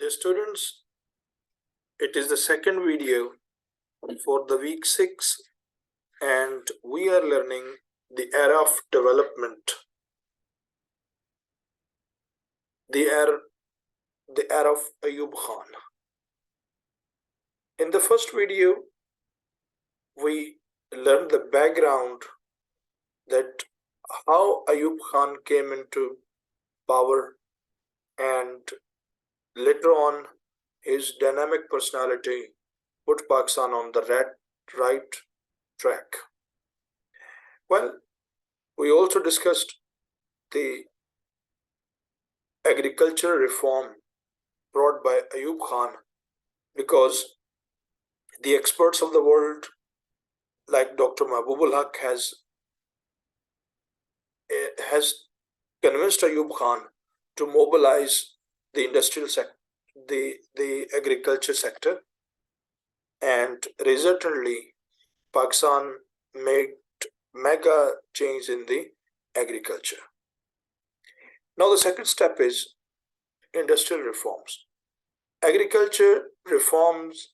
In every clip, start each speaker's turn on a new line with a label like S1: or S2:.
S1: Dear students, it is the second video for the week 6 and we are learning the era of development, the era of Ayub Khan. In the first video, we learned the background that how Ayub Khan came into power, and later on his dynamic personality put Pakistan on the right track. Well, we also discussed the agriculture reform brought by Ayub Khan, because the experts of the world like Dr. Mahbubul Haq has convinced Ayub Khan to mobilize the industrial sector, the agriculture sector, and resultantly Pakistan made mega change in the agriculture. Now the second step is industrial reforms. Agriculture reforms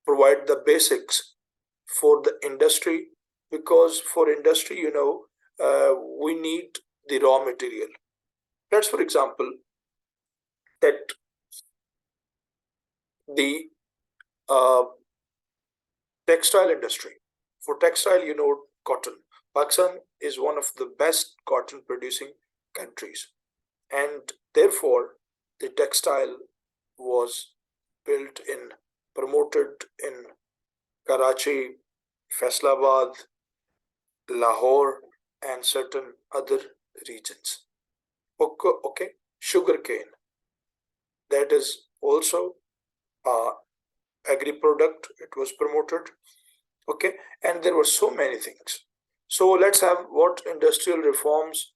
S1: provide the basics for the industry, because for industry, we need the raw material. Let's, for example, that the textile industry. For textile, cotton. Pakistan is one of the best cotton producing countries, and therefore the textile was promoted in Karachi, Faisalabad, Lahore, and certain other regions. Okay, sugarcane. That is also agri-product. It was promoted. Okay, and there were so many things. So let's have what industrial reforms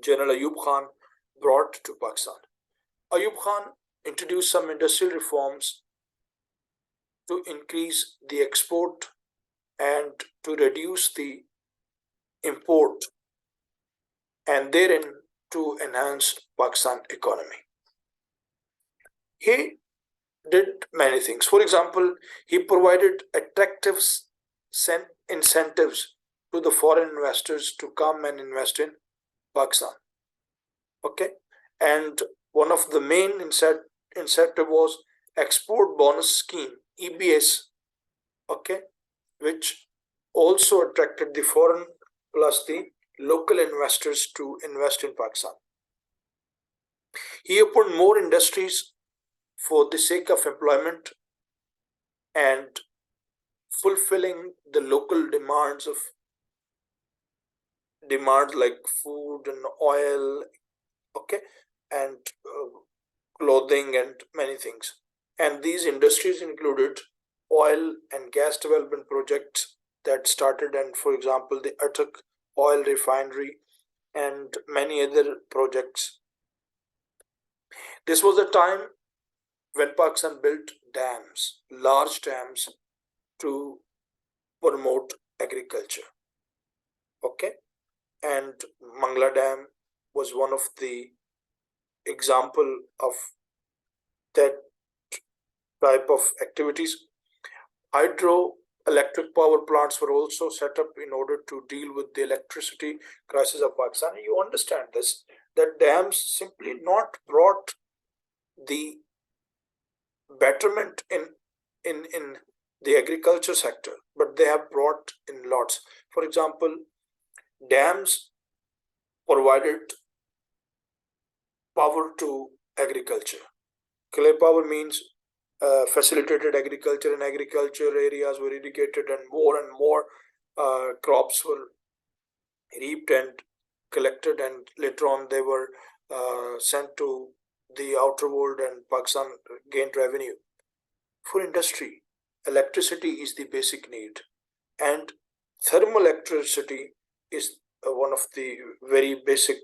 S1: General Ayub Khan brought to Pakistan. Ayub Khan introduced some industrial reforms to increase the export and to reduce the import, and therein to enhance Pakistan economy. He did many things. For example, he provided attractive incentives to the foreign investors to come and invest in Pakistan. Okay, and one of the main incentive was export bonus scheme, EBS. Okay, which also attracted the foreign plus the local investors to invest in Pakistan. He opened more industries for the sake of employment and fulfilling the local demands like food and oil, okay, and clothing and many things. And these industries included oil and gas development projects that started, and for example the Attock oil refinery and many other projects. This was a time when Pakistan built dams, large dams, to promote agriculture. Okay, and Mangla Dam was one of the example of that type of activities. Hydroelectric power plants were also set up in order to deal with the electricity crisis of Pakistan. You understand this, that dams simply not brought the betterment in the agriculture sector, but they have brought in lots. For example, dams provided power to agriculture. Clay power means facilitated agriculture, and agriculture areas were irrigated, and more crops were reaped and collected, and later on they were sent to the outer world, and Pakistan gained revenue. For industry, electricity is the basic need, and thermal electricity is one of the very basic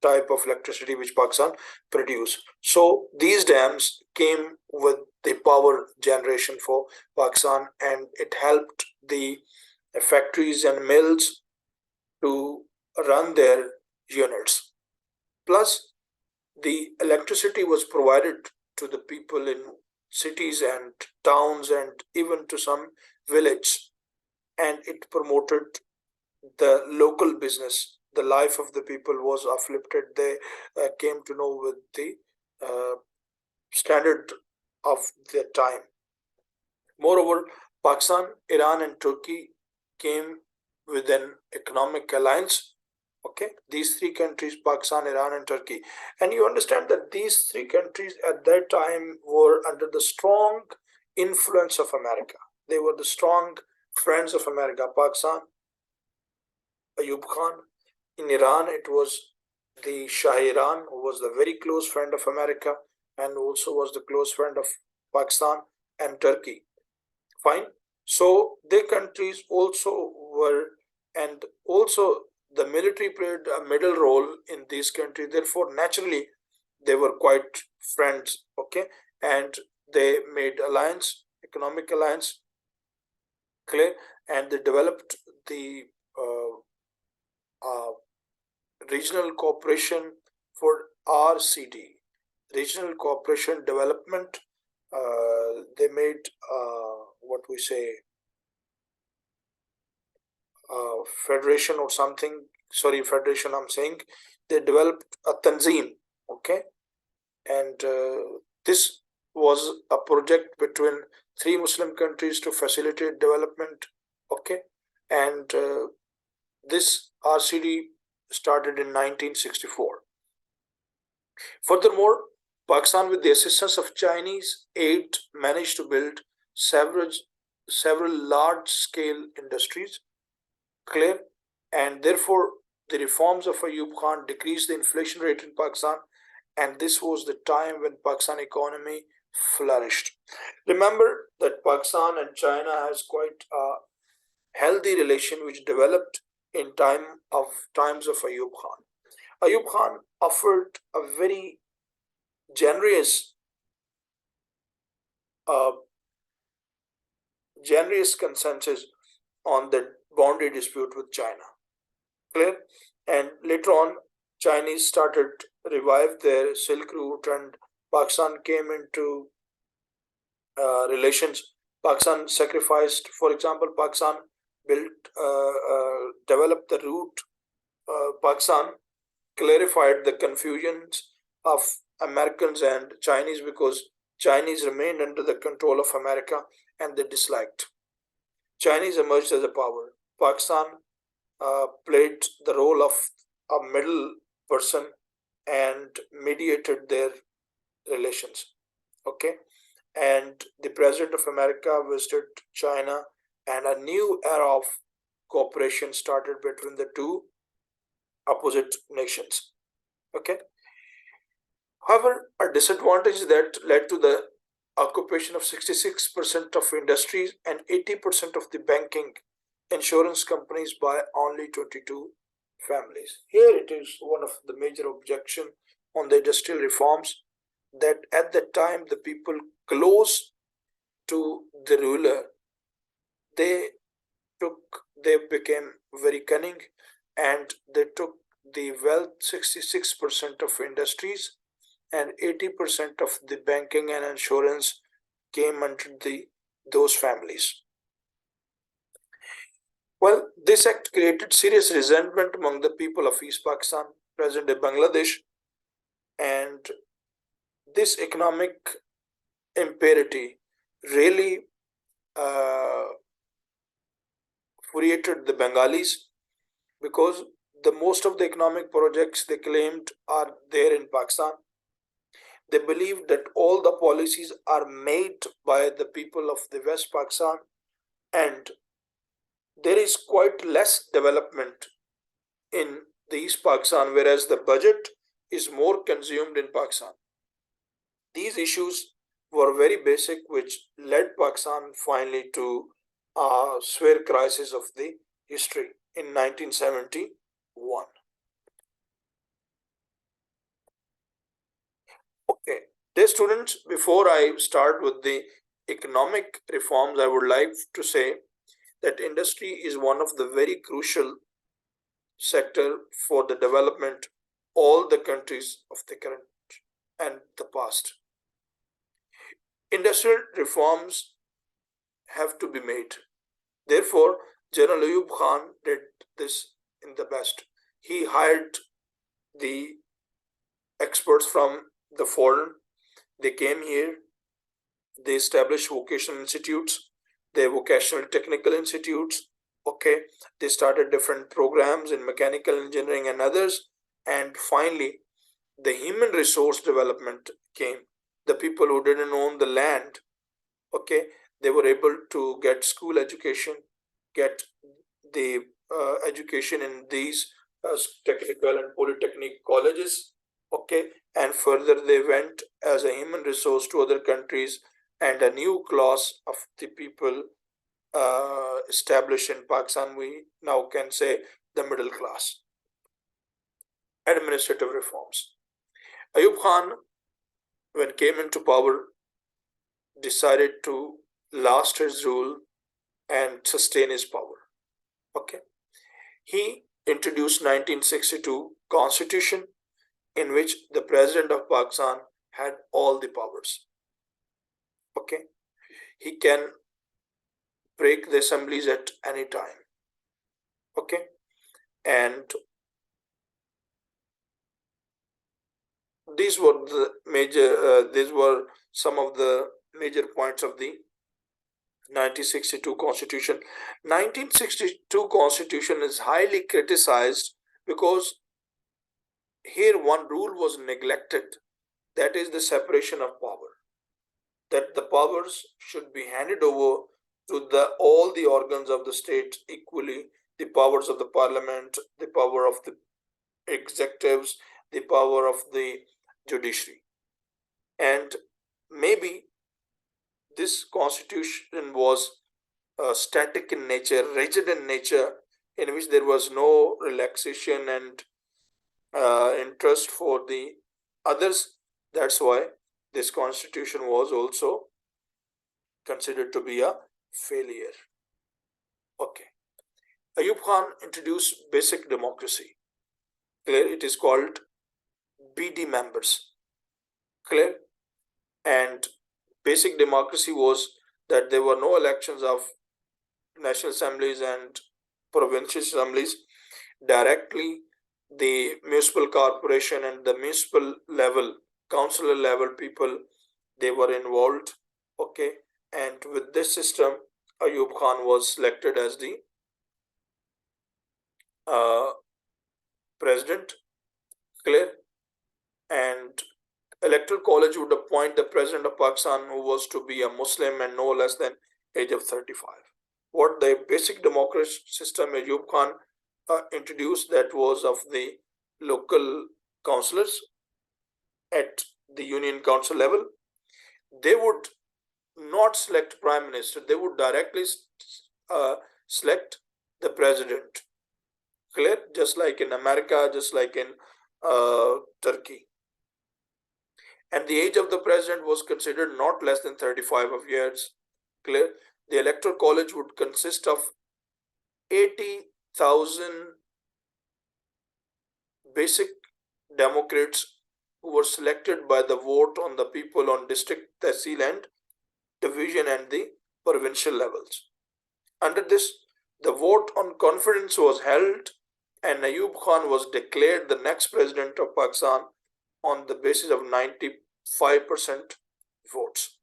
S1: type of electricity which Pakistan produce. So these dams came with the power generation for Pakistan, and it helped the factories and mills to run their units. Plus, the electricity was provided to the people in cities and towns and even to some village, and it promoted the local business. The life of the people was uplifted. They came to know with the uh, standard of their time. Moreover, Pakistan, Iran, and Turkey came with an economic alliance. Okay, these three countries, Pakistan, Iran, and Turkey. And you understand that these three countries at that time were under the strong influence of America. They were the strong friends of America. Pakistan, Ayub Khan. In Iran, it was the Shah Iran, who was the very close friend of America and also was the close friend of Pakistan and Turkey. Fine. So the countries also were, and also the military played a middle role in these countries. Therefore, naturally, they were quite friends. Okay, and they made alliance, economic alliance, clear, and they developed the uh, regional cooperation for RCD, regional cooperation development. They made what we say federation or something. Sorry, federation. I'm saying they developed a tanzim. Okay, and this was a project between three Muslim countries to facilitate development. Okay, and this RCD started in 1964. Furthermore, Pakistan, with the assistance of Chinese aid, managed to build several large-scale industries, clear, and therefore the reforms of Ayub Khan decreased the inflation rate in Pakistan, and this was the time when Pakistan economy flourished. Remember that Pakistan and China has quite a healthy relation which developed in times of Ayub Khan. Ayub Khan offered a very generous uh, generous consensus on the boundary dispute with China. Clear? And later on, Chinese started revived their Silk Route, and Pakistan came into relations. Pakistan sacrificed, for example, Pakistan developed the route. Pakistan clarified the confusions of Americans and Chinese because Chinese remained under the control of America and they disliked. Chinese emerged as a power. Pakistan played the role of a middle person and mediated their relations. Okay, and the president of America visited China, and a new era of cooperation started between the two opposite nations. Okay. However, a disadvantage that led to the occupation of 66% of industries and 80% of the banking insurance companies by only 22 families. Here it is one of the major objections on the industrial reforms that at that time the people close to the ruler, they they became very cunning and they took the wealth. 66% of industries and 80% of the banking and insurance came under those families. Well, this act created serious resentment among the people of East Pakistan, present-day Bangladesh, and this economic imparity really infuriated the Bengalis because the most of the economic projects they claimed are there in Pakistan. They believe that all the policies are made by the people of the West Pakistan, and there is quite less development in the East Pakistan, whereas the budget is more consumed in Pakistan. These issues were very basic, which led Pakistan finally to a severe crisis of the history in 1971. Okay, dear students, before I start with the economic reforms, I would like to say that industry is one of the very crucial sector for the development all the countries of the current and the past. Industrial reforms have to be made. Therefore, General Ayub Khan did this in the best. He hired the experts from the foreign. They came here, they established vocational institutes, their vocational technical institutes. Okay, they started different programs in mechanical engineering and others. And finally, the human resource development came. The people who didn't own the land, okay, they were able to get school education, get the education in these technical and polytechnic colleges, okay, and further they went as a human resource to other countries, and a new class of the people established in Pakistan, we now can say the middle class. Administrative reforms. Ayub Khan, when came into power, decided to last his rule and sustain his power. Okay, he introduced 1962 constitution in which the president of Pakistan had all the powers. Okay, he can break the assemblies at any time. Okay, and these were some of the major points of the 1962 constitution. 1962 constitution is highly criticized because here one rule was neglected, that is the separation of power, that the powers should be handed over to all the organs of the state equally, the powers of the parliament, the power of the executives, the power of the judiciary. And maybe this constitution was static in nature, rigid in nature, in which there was no relaxation and interest for the others. That's why this constitution was also considered to be a failure. Okay. Ayub Khan introduced basic democracy. Clear? It is called BD members. Clear? And basic democracy was that there were no elections of national assemblies and provincial assemblies. Directly, the municipal corporation and the municipal level, councillor level people, they were involved. Okay, and with this system, Ayub Khan was selected as the uh, president. Clear? And electoral college would appoint the president of Pakistan, who was to be a Muslim and no less than age of 35. What the basic democracy system Ayub Khan introduced, that was of the local councillors at the union council level. They would not select prime minister, they would directly select the president. Clear? Just like in America, just like in Turkey. And the age of the president was considered not less than 35 of years. Clear? The electoral college would consist of 80,000 basic Democrats who were selected by the vote on the people on district, tehsil and division and the provincial levels. Under this, the vote on confidence was held and Ayub Khan was declared the next president of Pakistan on the basis of 95% votes.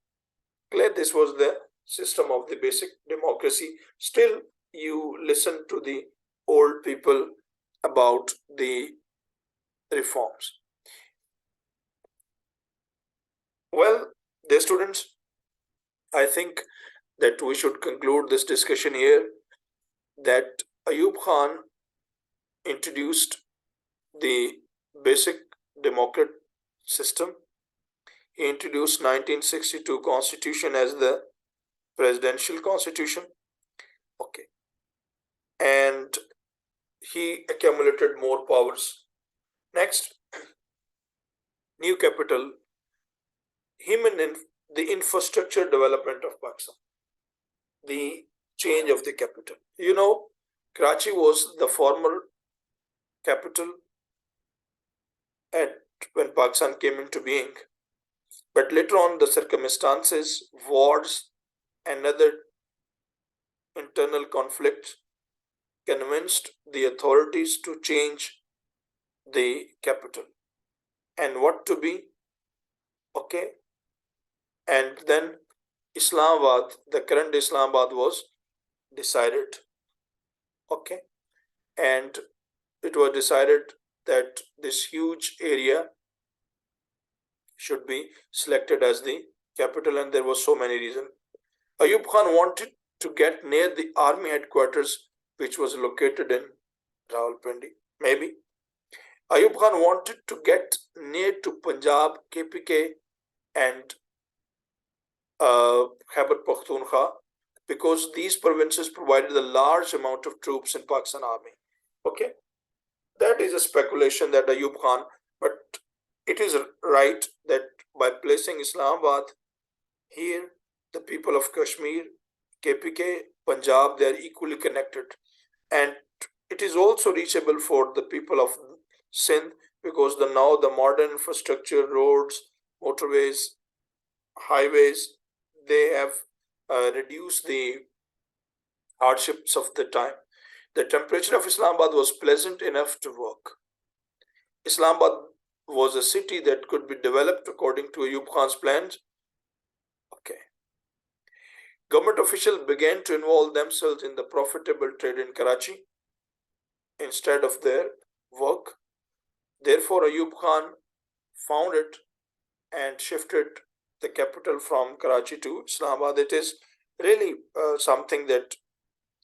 S1: Clear? This was the system of the basic democracy. Still, you listen to the old people about the reforms. Well, dear students, I think that we should conclude this discussion here, that Ayub Khan introduced the basic democratic system. He introduced 1962 constitution as the presidential constitution. Okay. And he accumulated more powers. Next, new capital, the infrastructure development of Pakistan, the change of the capital. You know, Karachi was the former capital at when Pakistan came into being. But later on, the circumstances, wars, and other internal conflicts convinced the authorities to change the capital and what to be. Okay, and then Islamabad, the current Islamabad, was decided. Okay, and it was decided that this huge area should be selected as the capital, and there was so many reasons. Ayub Khan wanted to get near the army headquarters, which was located in Rawalpindi. Maybe Ayub Khan wanted to get near to Punjab, KPK, and Khyber Pakhtunkhwa, because these provinces provided a large amount of troops in Pakistan army. Okay, that is a speculation that Ayub Khan, but it is right that by placing Islamabad here, the people of Kashmir, KPK, Punjab, they are equally connected. And it is also reachable for the people of Sindh, because now the modern infrastructure, roads, motorways, highways, they have reduced the hardships of the time. The temperature of Islamabad was pleasant enough to work. Islamabad was a city that could be developed according to Ayub Khan's plans. Okay. Government officials began to involve themselves in the profitable trade in Karachi instead of their work. Therefore, Ayub Khan found it and shifted the capital from Karachi to Islamabad. It is really something that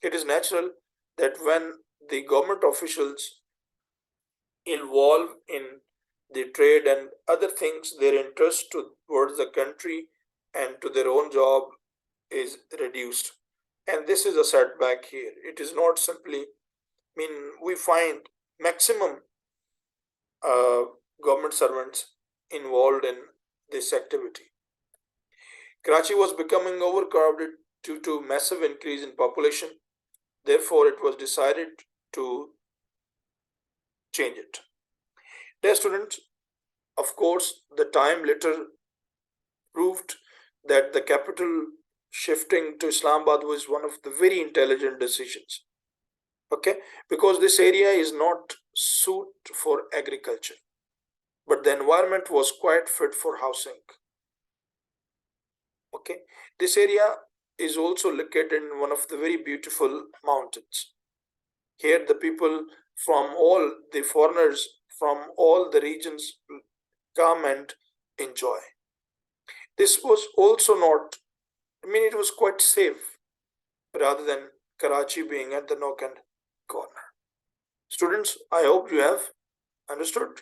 S1: it is natural that when the government officials involve in the trade and other things, their interest towards the country and to their own job is reduced. And this is a setback here. It is not simply, we find maximum uh, government servants involved in this activity. Karachi was becoming overcrowded due to massive increase in population. Therefore, it was decided to change it. Dear students, of course, the time later proved that the capital shifting to Islamabad was one of the very intelligent decisions. Okay, because this area is not suit for agriculture, but the environment was quite fit for housing. Okay, this area is also located in one of the very beautiful mountains. Here, the people from all the foreigners from all the regions come and enjoy. This was also not, it was quite safe rather than Karachi being at the nook and corner. Students, I hope you have understood.